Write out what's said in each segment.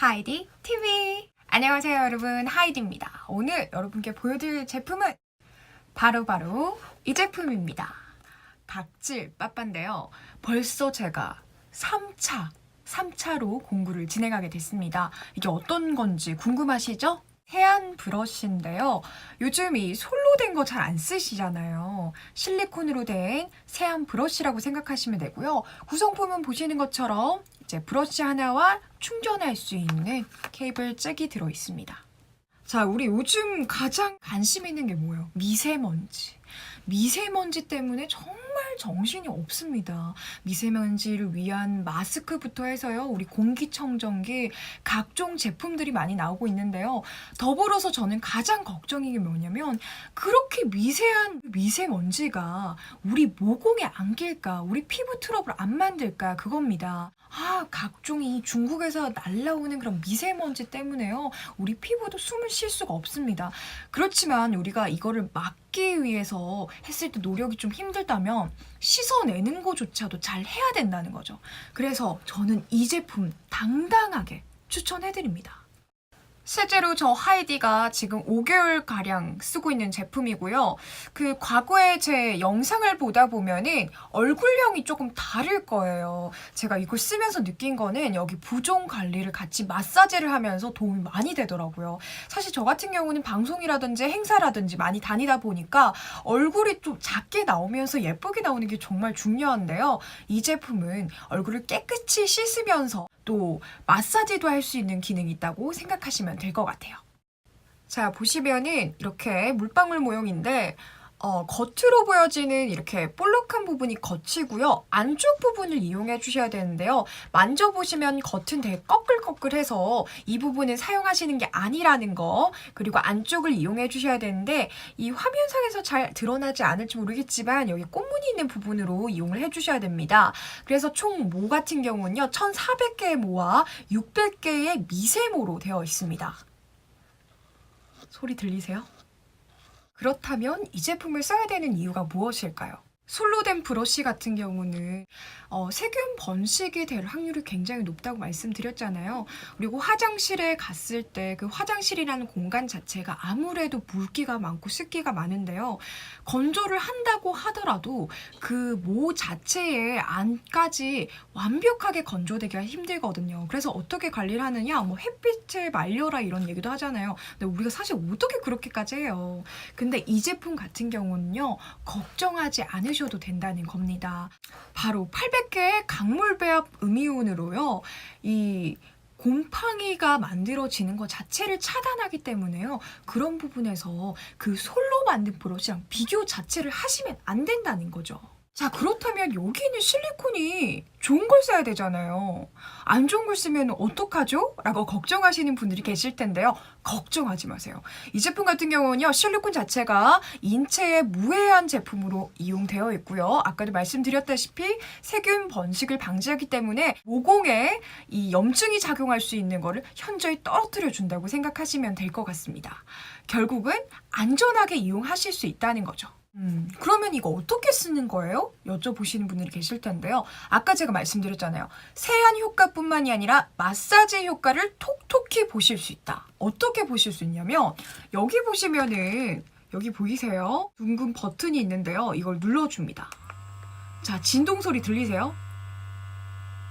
하이디 TV. 안녕하세요 여러분, 하이디입니다. 오늘 여러분께 보여드릴 제품은 바로 이 제품입니다. 각질 빠빠인데요. 벌써 제가 3차로 공구를 진행하게 됐습니다. 이게 어떤 건지 궁금하시죠? 세안 브러쉬인데요. 요즘 이 솔로 된 거 잘 안 쓰시잖아요. 실리콘으로 된 세안 브러쉬라고 생각하시면 되고요. 구성품은 보시는 것처럼 이제 브러쉬 하나와 충전할 수 있는 케이블 잭이 들어 있습니다. 자, 우리 요즘 가장 관심 있는 게 뭐예요? 미세먼지. 미세먼지 때문에 정말 정신이 없습니다. 미세먼지를 위한 마스크부터 해서요, 우리 공기청정기, 각종 제품들이 많이 나오고 있는데요. 더불어서 저는 가장 걱정인 게 뭐냐면 그렇게 미세한 미세먼지가 우리 모공에 안 낄까, 우리 피부 트러블 안 만들까, 그겁니다. 각종이 중국에서 날라오는 그런 미세먼지 때문에요, 우리 피부도 숨을 쉴 수가 없습니다. 그렇지만 우리가 이거를 막기 위해서 했을 때 노력이 좀 힘들다면 씻어내는 것조차도 잘 해야 된다는 거죠. 그래서 저는 이 제품 당당하게 추천해드립니다. 실제로 저 하이디가 지금 5개월가량 쓰고 있는 제품이고요. 그 과거에 제 영상을 보다 보면은 얼굴형이 조금 다를 거예요. 제가 이걸 쓰면서 느낀 거는 여기 부종 관리를 같이 마사지를 하면서 도움이 많이 되더라고요. 사실 저 같은 경우는 방송이라든지 행사라든지 많이 다니다 보니까 얼굴이 좀 작게 나오면서 예쁘게 나오는 게 정말 중요한데요. 이 제품은 얼굴을 깨끗이 씻으면서 또 마사지도 할 수 있는 기능이 있다고 생각하시면 될 것 같아요. 자, 보시면은 이렇게 물방울 모형인데 겉으로 보여지는 이렇게 볼록한 부분이 겉이고요. 안쪽 부분을 이용해 주셔야 되는데요. 만져보시면 겉은 되게 꺼끌꺼끌해서 이 부분은 사용하시는 게 아니라는 거, 그리고 안쪽을 이용해 주셔야 되는데 이 화면상에서 잘 드러나지 않을지 모르겠지만 여기 꽃무늬 있는 부분으로 이용을 해 주셔야 됩니다. 그래서 총 모 같은 경우는요, 1,400개의 모와 600개의 미세모로 되어 있습니다. 소리 들리세요? 그렇다면 이 제품을 써야 되는 이유가 무엇일까요? 솔로 된 브러쉬 같은 경우는 세균 번식이 될 확률이 굉장히 높다고 말씀드렸잖아요. 그리고 화장실에 갔을 때 그 화장실이라는 공간 자체가 아무래도 물기가 많고 습기가 많은데요. 건조를 한다고 하더라도 그 모 자체의 안까지 완벽하게 건조되기가 힘들거든요. 그래서 어떻게 관리를 하느냐, 뭐 햇빛을 말려라 이런 얘기도 하잖아요. 근데 우리가 사실 어떻게 그렇게까지 해요. 근데 이 제품 같은 경우는요, 걱정하지 않으셔도 된다는 겁니다. 바로 800개의 강물 배합 음이온으로요, 이 곰팡이가 만들어지는 것 자체를 차단하기 때문에요. 그런 부분에서 그 솔로 만든 브러쉬랑 비교 자체를 하시면 안 된다는 거죠. 자, 그렇다면 여기는 실리콘이 좋은 걸 써야 되잖아요. 안 좋은 걸 쓰면 어떡하죠? 라고 걱정하시는 분들이 계실 텐데요. 걱정하지 마세요. 이 제품 같은 경우는요, 실리콘 자체가 인체에 무해한 제품으로 이용되어 있고요. 아까도 말씀드렸다시피 세균 번식을 방지하기 때문에 모공에 이 염증이 작용할 수 있는 거를 현저히 떨어뜨려 준다고 생각하시면 될 것 같습니다. 결국은 안전하게 이용하실 수 있다는 거죠. 그러면 이거 어떻게 쓰는 거예요? 여쭤보시는 분들이 계실 텐데요. 아까 제가 말씀드렸잖아요. 세안 효과뿐만이 아니라 마사지 효과를 톡톡히 보실 수 있다. 어떻게 보실 수 있냐면 여기 보시면은, 여기 보이세요? 둥근 버튼이 있는데요. 이걸 눌러줍니다. 자, 진동 소리 들리세요?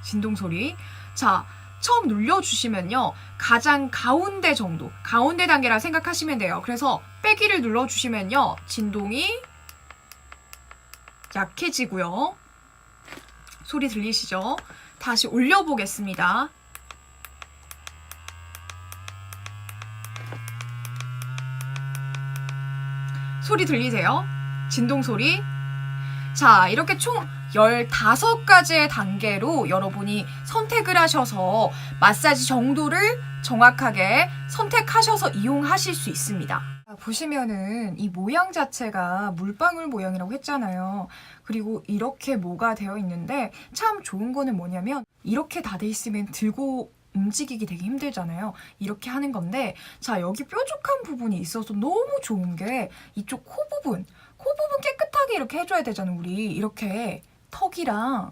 진동 소리. 자, 처음 눌러주시면요, 가장 가운데 정도, 가운데 단계라 생각하시면 돼요. 그래서 빼기를 눌러주시면요, 진동이 약해지고요. 소리 들리시죠? 다시 올려보겠습니다. 소리 들리세요? 진동 소리. 자, 이렇게 총 15가지의 단계로 여러분이 선택을 하셔서 마사지 정도를 정확하게 선택하셔서 이용하실 수 있습니다. 보시면은 이 모양 자체가 물방울 모양이라고 했잖아요. 그리고 이렇게 모가 되어 있는데 참 좋은 거는 뭐냐면 이렇게 다 돼 있으면 들고 움직이기 되게 힘들잖아요. 이렇게 하는 건데, 자, 여기 뾰족한 부분이 있어서 너무 좋은 게 이쪽 코 부분 깨끗하게 이렇게 해줘야 되잖아요. 우리 이렇게 턱이랑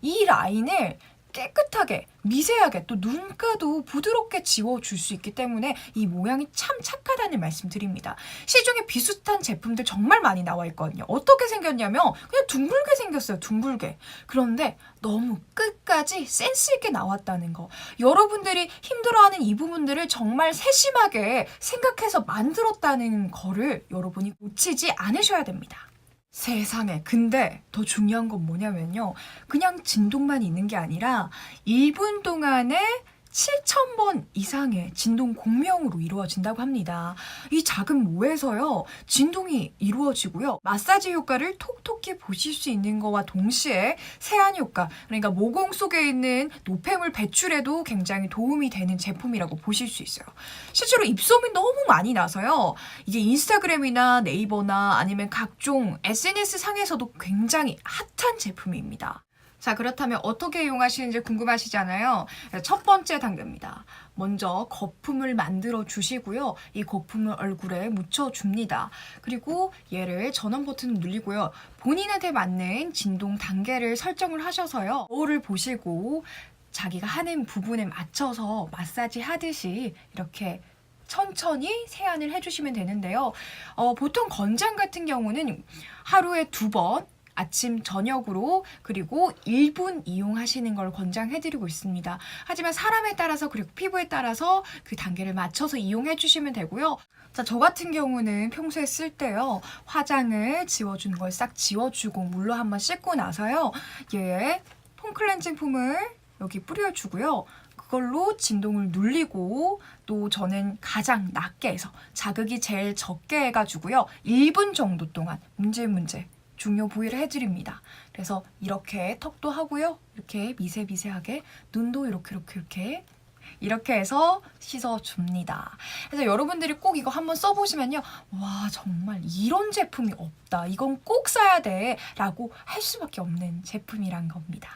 이 라인을 깨끗하게 미세하게 또 눈가도 부드럽게 지워줄 수 있기 때문에 이 모양이 참 착하다는 말씀 드립니다. 시중에 비슷한 제품들 정말 많이 나와 있거든요. 어떻게 생겼냐면 그냥 둥글게 생겼어요. 둥글게. 그런데 너무 끝까지 센스 있게 나왔다는 거. 여러분들이 힘들어하는 이 부분들을 정말 세심하게 생각해서 만들었다는 거를 여러분이 놓치지 않으셔야 됩니다. 세상에. 근데 더 중요한 건 뭐냐면요. 그냥 진동만 있는 게 아니라 1분 동안에 7,000번 이상의 진동 공명으로 이루어진다고 합니다. 이 작은 모에서요, 진동이 이루어지고요. 마사지 효과를 톡톡히 보실 수 있는 거와 동시에 세안 효과, 그러니까 모공 속에 있는 노폐물 배출에도 굉장히 도움이 되는 제품이라고 보실 수 있어요. 실제로 입소문이 너무 많이 나서요. 이게 인스타그램이나 네이버나 아니면 각종 SNS 상에서도 굉장히 핫한 제품입니다. 자, 그렇다면 어떻게 이용하시는지 궁금하시잖아요. 첫 번째 단계입니다. 먼저 거품을 만들어 주시고요. 이 거품을 얼굴에 묻혀 줍니다. 그리고 얘를 전원 버튼을 누르고요. 본인한테 맞는 진동 단계를 설정을 하셔서요. 거울을 보시고 자기가 하는 부분에 맞춰서 마사지 하듯이 이렇게 천천히 세안을 해주시면 되는데요. 보통 건장 같은 경우는 하루에 2번, 아침, 저녁으로 그리고 1분 이용하시는 걸 권장해드리고 있습니다. 하지만 사람에 따라서 그리고 피부에 따라서 그 단계를 맞춰서 이용해 주시면 되고요. 자, 저 같은 경우는 평소에 쓸 때요. 화장을 지워주는 걸 싹 지워주고 물로 한번 씻고 나서요. 얘 폼클렌징 폼을 여기 뿌려주고요. 그걸로 진동을 눌리고 또 저는 가장 낮게 해서 자극이 제일 적게 해가지고요. 1분 정도 동안 문제 중요 부위를 해드립니다. 그래서 이렇게 턱도 하고요. 이렇게 미세하게 눈도 이렇게 해서 씻어줍니다. 그래서 여러분들이 꼭 이거 한번 써보시면요. 와, 정말 이런 제품이 없다. 이건 꼭 써야 돼. 라고 할 수밖에 없는 제품이란 겁니다.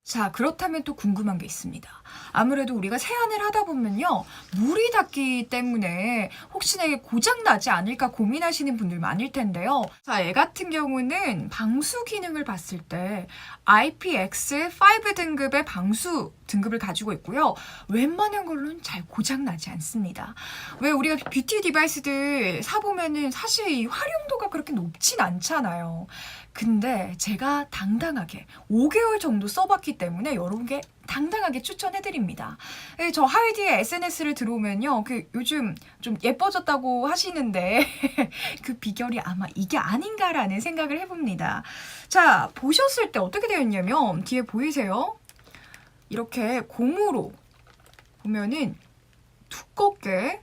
자, 그렇다면 또 궁금한 게 있습니다. 아무래도 우리가 세안을 하다 보면요. 물이 닿기 때문에 혹시나 이게 고장나지 않을까 고민하시는 분들 많을 텐데요. 자, 얘 같은 경우는 방수 기능을 봤을 때 IPX5 등급의 방수 등급을 가지고 있고요. 웬만한 걸로는 잘 고장나지 않습니다. 왜 우리가 뷰티 디바이스들 사보면은 사실 이 활용도가 그렇게 높진 않잖아요. 근데 제가 당당하게 5개월 정도 써봤기 때문에 여러분께 당당하게 추천해드립니다. 저 하이디의 SNS를 들어오면요. 요즘 좀 예뻐졌다고 하시는데 그 비결이 아마 이게 아닌가라는 생각을 해봅니다. 자, 보셨을 때 어떻게 되어 있냐면 뒤에 보이세요? 이렇게 고무로 보면은 두껍게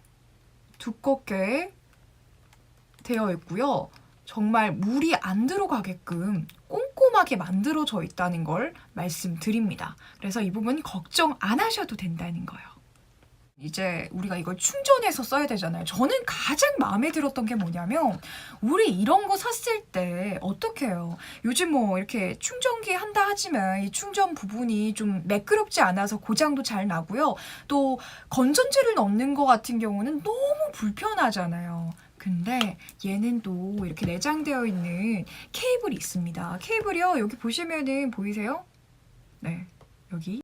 되어 있고요. 정말 물이 안 들어가게끔 꼼꼼하게 만들어져 있다는 걸 말씀드립니다. 그래서 이 부분 걱정 안 하셔도 된다는 거예요. 이제 우리가 이걸 충전해서 써야 되잖아요. 저는 가장 마음에 들었던 게 뭐냐면 우리 이런 거 샀을 때 어떻게 해요? 요즘 뭐 이렇게 충전기 한다 하지만 이 충전 부분이 좀 매끄럽지 않아서 고장도 잘 나고요. 또 건전지를 넣는 거 같은 경우는 너무 불편하잖아요. 근데 얘는 또 이렇게 내장되어 있는 케이블이 있습니다. 케이블이요. 여기 보시면은 보이세요? 네, 여기.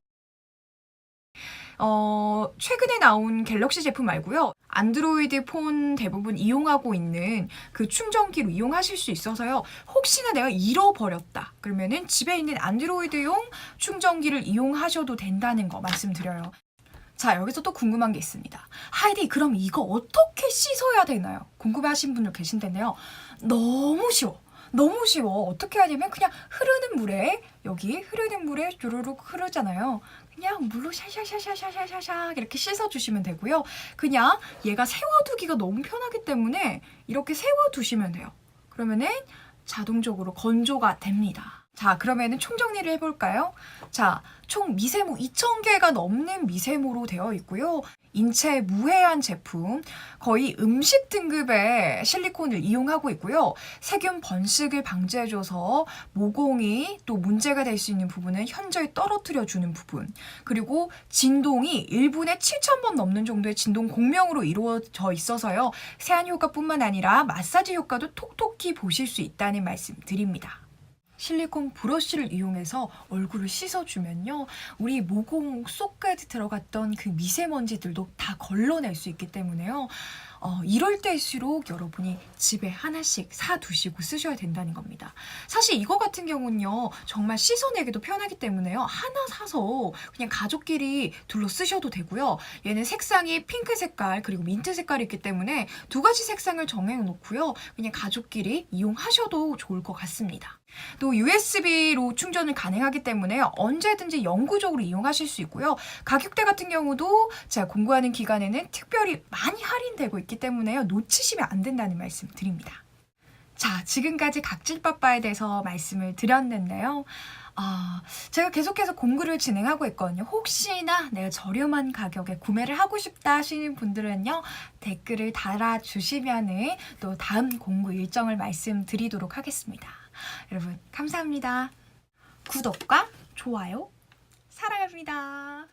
최근에 나온 갤럭시 제품 말고요. 안드로이드 폰 대부분 이용하고 있는 그 충전기로 이용하실 수 있어서요. 혹시나 내가 잃어버렸다. 그러면은 집에 있는 안드로이드용 충전기를 이용하셔도 된다는 거 말씀드려요. 자, 여기서 또 궁금한 게 있습니다. 하이디, 그럼 이거 어떻게 씻어야 되나요? 궁금해하신 분들 계신 텐데요. 너무 쉬워. 어떻게 하냐면 그냥 흐르는 물에, 여기 흐르는 물에 주르륵 흐르잖아요. 그냥 물로 샤샤샤샤샤샤 이렇게 씻어주시면 되고요. 그냥 얘가 세워두기가 너무 편하기 때문에 이렇게 세워두시면 돼요. 그러면은 자동적으로 건조가 됩니다. 자, 그러면은 총정리를 해볼까요? 자, 총 미세모 2,000개가 넘는 미세모로 되어 있고요. 인체에 무해한 제품, 거의 음식 등급의 실리콘을 이용하고 있고요. 세균 번식을 방지해줘서 모공이 또 문제가 될 수 있는 부분은 현저히 떨어뜨려주는 부분, 그리고 진동이 1분에 7,000번 넘는 정도의 진동 공명으로 이루어져 있어서요. 세안 효과뿐만 아니라 마사지 효과도 톡톡히 보실 수 있다는 말씀 드립니다. 실리콘 브러쉬를 이용해서 얼굴을 씻어주면요. 우리 모공 속까지 들어갔던 그 미세먼지들도 다 걸러낼 수 있기 때문에요. 이럴 때일수록 여러분이 집에 하나씩 사두시고 쓰셔야 된다는 겁니다. 사실 이거 같은 경우는요. 정말 씻어내기도 편하기 때문에요. 하나 사서 그냥 가족끼리 둘러 쓰셔도 되고요. 얘는 색상이 핑크 색깔 그리고 민트 색깔이 있기 때문에 두 가지 색상을 정해놓고요. 그냥 가족끼리 이용하셔도 좋을 것 같습니다. 또 USB로 충전을 가능하기 때문에 언제든지 영구적으로 이용하실 수 있고요. 가격대 같은 경우도 제가 공부하는 기간에는 특별히 많이 할인되고 있기 때문에요. 놓치시면 안 된다는 말씀 드립니다. 자, 지금까지 각질빠빠에 대해서 말씀을 드렸는데요. 제가 계속해서 공구를 진행하고 있거든요. 혹시나 내가 저렴한 가격에 구매를 하고 싶다 하시는 분들은요. 댓글을 달아주시면은 또 다음 공구 일정을 말씀드리도록 하겠습니다. 여러분 감사합니다. 구독과 좋아요 사랑합니다.